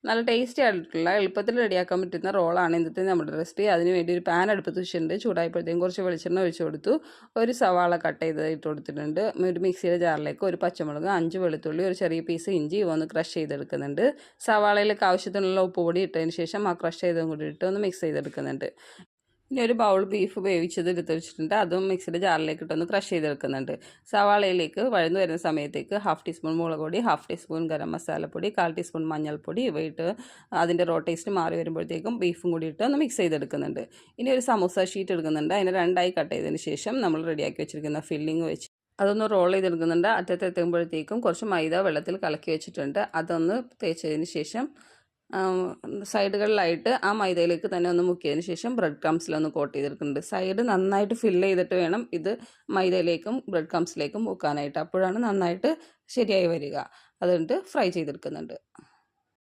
നല്ല ടേസ്റ്റി ആയിട്ടുള്ള എളുപ്പത്തിൽ റെഡിയാക്കാൻ പറ്റുന്ന റോളാണ് ഇന്നത്തെ നമ്മുടെ റെസിപ്പി. അതിന് വേണ്ടി ഒരു പാൻ അടുപ്പത്ത് വെച്ചിട്ടുണ്ട്. ചൂടായപ്പോഴത്തേക്കും കുറച്ച് വെളിച്ചെണ്ണ ഒഴിച്ച് കൊടുത്തു. ഒരു സവാള കട്ട് ചെയ്ത് ഇട്ട് കൊടുത്തിട്ടുണ്ട്. ഒരു മിക്സിയുടെ ജാറിലേക്ക് ഒരു പച്ചമുളക്, 5 വെളുത്തുള്ളി, ഒരു ചെറിയ പീസ് ഇഞ്ചി ഒന്ന് ക്രഷ് ചെയ്തെടുക്കുന്നുണ്ട്. സവാളയിലേക്ക് ആവശ്യത്തിനുള്ള ഉപ്പ് പൊടി ഇട്ടതിന് ശേഷം ആ ക്രഷ് ചെയ്തതും കൂടി ഇട്ട് ഒന്ന് മിക്സ് ചെയ്തെടുക്കുന്നുണ്ട്. ഇനി ഒരു ബൗൾ ബീഫ് വേവിച്ചത് എടുത്ത് വെച്ചിട്ടുണ്ട്. അതും മിക്സിയുടെ ജാറിലേക്ക് ഇട്ടൊന്ന് ക്രഷ് ചെയ്തെടുക്കുന്നുണ്ട്. സവാളയിലേക്ക് വഴന്നു വരുന്ന സമയത്തേക്ക് 1/2 ടീസ്പൂൺ മുളക് പൊടി, 1/2 ടീസ്പൂൺ ഗരം മസാലപ്പൊടി, 1/4 ടീസ്പൂൺ മഞ്ഞൾപ്പൊടി ഇവയിട്ട് അതിൻ്റെ റോ ടേസ്റ്റ് മാറി വരുമ്പോഴത്തേക്കും ബീഫും കൂടി ഇട്ട് ഒന്ന് മിക്സ് ചെയ്തെടുക്കുന്നുണ്ട്. ഇനി ഒരു സമൂസ ഷീറ്റ് എടുക്കുന്നുണ്ട്. അതിനെ 2ആയി കട്ട് ചെയ്തതിന് ശേഷം നമ്മൾ റെഡിയാക്കി വെച്ചിരിക്കുന്ന ഫില്ലിങ് വെച്ച് അതൊന്ന് റോൾ ചെയ്തെടുക്കുന്നുണ്ട്. അറ്റത്തെത്തുമ്പോഴത്തേക്കും കുറച്ച് മൈദ വെള്ളത്തിൽ കലക്കി വെച്ചിട്ടുണ്ട്. അതൊന്ന് തേച്ചതിന് ശേഷം സൈഡുകളിലായിട്ട് ആ മൈദയിലേക്ക് തന്നെ ഒന്ന് മുക്കിയതിന് ശേഷം ബ്രെഡ് ക്രംസിലൊന്ന് കോട്ട് ചെയ്തെടുക്കുന്നുണ്ട്. സൈഡ് നന്നായിട്ട് ഫില്ല് ചെയ്തിട്ട് വേണം ഇത് മൈദയിലേക്കും ബ്രെഡ് ക്രംസിലേക്കും മുക്കാനായിട്ട്. അപ്പോഴാണ് നന്നായിട്ട് ശരിയായി വരിക. അതുകൊണ്ട് ഫ്രൈ ചെയ്തെടുക്കുന്നുണ്ട്.